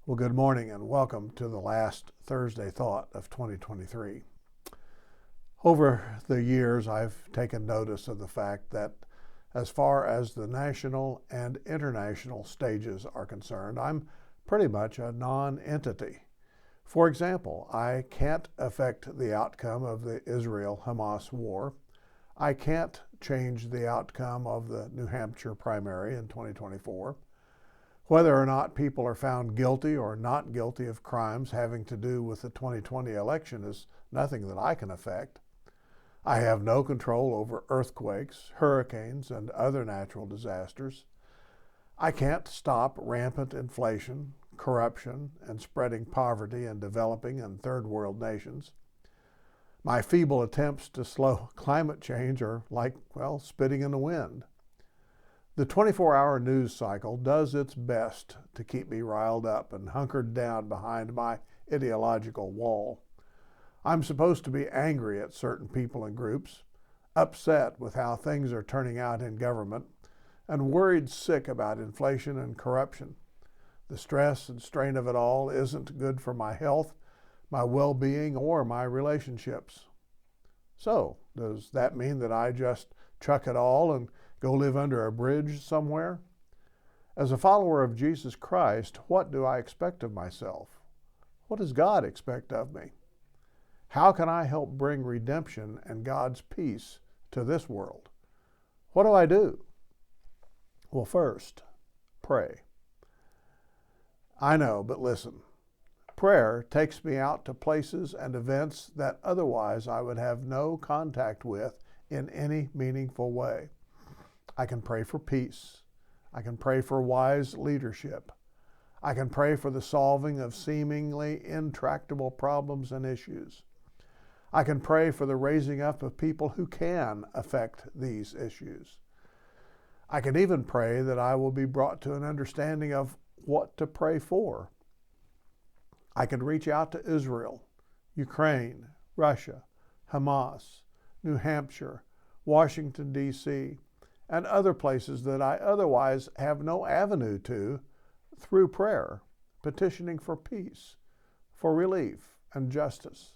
Well, good morning and welcome to the last Thursday Thought of 2023. Over the years, I've taken notice of the fact that as far as the national and international stages are concerned, I'm pretty much a non-entity. For example, I can't affect the outcome of the Israel-Hamas war. I can't change the outcome of the New Hampshire primary in 2024. Whether or not people are found guilty or not guilty of crimes having to do with the 2020 election is nothing that I can affect. I have no control over earthquakes, hurricanes, and other natural disasters. I can't stop rampant inflation, corruption, and spreading poverty in developing and third world nations. My feeble attempts to slow climate change are like, spitting in the wind. The 24-hour news cycle does its best to keep me riled up and hunkered down behind my ideological wall. I'm supposed to be angry at certain people and groups, upset with how things are turning out in government, and worried sick about inflation and corruption. The stress and strain of it all isn't good for my health, my well-being, or my relationships. So, does that mean that I just chuck it all and go live under a bridge somewhere? As a follower of Jesus Christ, what do I expect of myself? What does God expect of me? How can I help bring redemption and God's peace to this world? What do I do? Well, first, pray. I know, but listen. Prayer takes me out to places and events that otherwise I would have no contact with in any meaningful way. I can pray for peace. I can pray for wise leadership. I can pray for the solving of seemingly intractable problems and issues. I can pray for the raising up of people who can affect these issues. I can even pray that I will be brought to an understanding of what to pray for. I can reach out to Israel, Ukraine, Russia, Hamas, New Hampshire, Washington, D.C., and other places that I otherwise have no avenue to through prayer, petitioning for peace, for relief, and justice.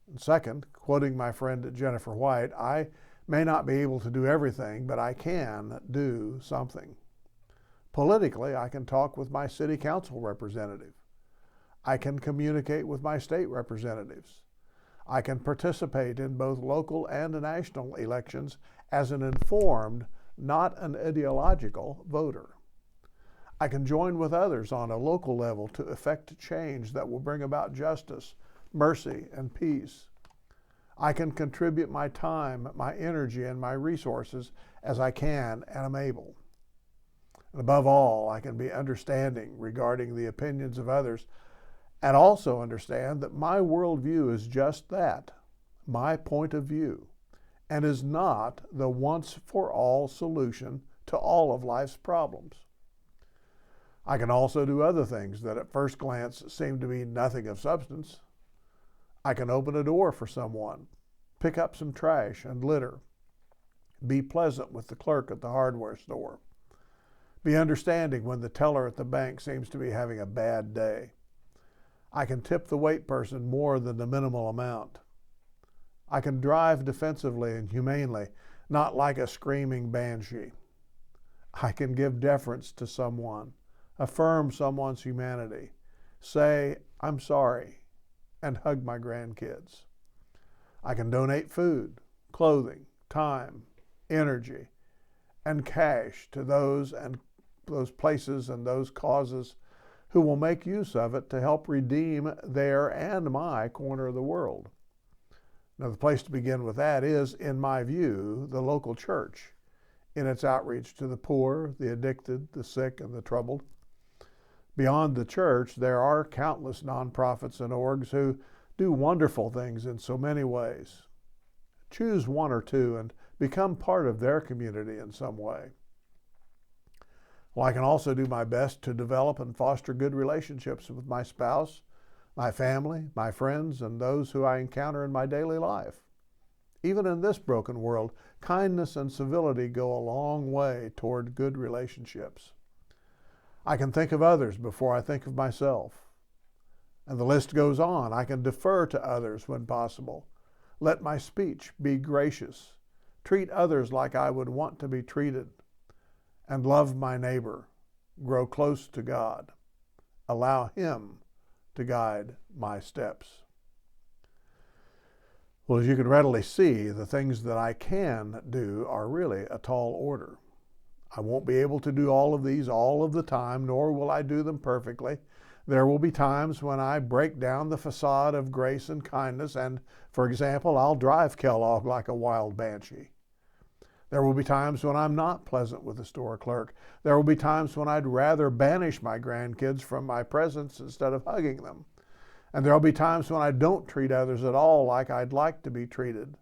And second, quoting my friend Jennifer White, I may not be able to do everything, but I can do something. Politically, I can talk with my city council representative. I can communicate with my state representatives. I can participate in both local and national elections as an informed, not an ideological voter. I can join with others on a local level to effect change that will bring about justice, mercy, and peace. I can contribute my time, my energy, and my resources as I can and am able. And above all, I can be understanding regarding the opinions of others and also understand that my worldview is just that, my point of view, and is not the once-for-all solution to all of life's problems. I can also do other things that at first glance seem to be nothing of substance. I can open a door for someone, pick up some trash and litter, be pleasant with the clerk at the hardware store, be understanding when the teller at the bank seems to be having a bad day. I can tip the wait person more than the minimal amount. I can drive defensively and humanely, not like a screaming banshee. I can give deference to someone, affirm someone's humanity, say, "I'm sorry," and hug my grandkids. I can donate food, clothing, time, energy, and cash to those places and those causes who will make use of it to help redeem their and my corner of the world. Now, the place to begin with that is, in my view, the local church in its outreach to the poor, the addicted, the sick, and the troubled. Beyond the church, there are countless nonprofits and orgs who do wonderful things in so many ways. Choose one or two and become part of their community in some way. Well, I can also do my best to develop and foster good relationships with my spouse, my family, my friends, and those who I encounter in my daily life. Even in this broken world, kindness and civility go a long way toward good relationships. I can think of others before I think of myself. And the list goes on. I can defer to others when possible. Let my speech be gracious. Treat others like I would want to be treated. And love my neighbor. Grow close to God. Allow Him to guide my steps. Well, as you can readily see, the things that I can do are really a tall order. I won't be able to do all of these all of the time, nor will I do them perfectly. There will be times when I break down the facade of grace and kindness, and, for example, I'll drive Kellogg like a wild banshee. There will be times when I'm not pleasant with the store clerk. There will be times when I'd rather banish my grandkids from my presence instead of hugging them. And there will be times when I don't treat others at all like I'd like to be treated.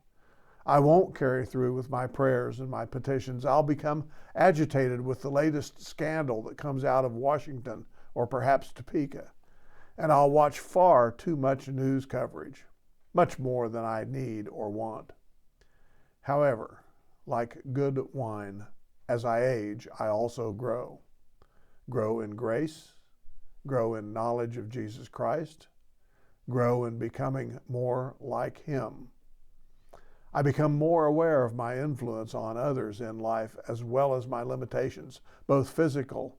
I won't carry through with my prayers and my petitions. I'll become agitated with the latest scandal that comes out of Washington or perhaps Topeka. And I'll watch far too much news coverage, much more than I need or want. However, like good wine, as I age, I also grow. Grow in grace, grow in knowledge of Jesus Christ, grow in becoming more like Him. I become more aware of my influence on others in life as well as my limitations, both physical,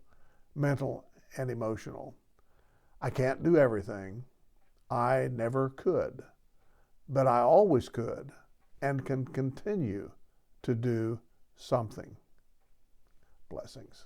mental, and emotional. I can't do everything. I never could. But I always could and can continue to do something. Blessings.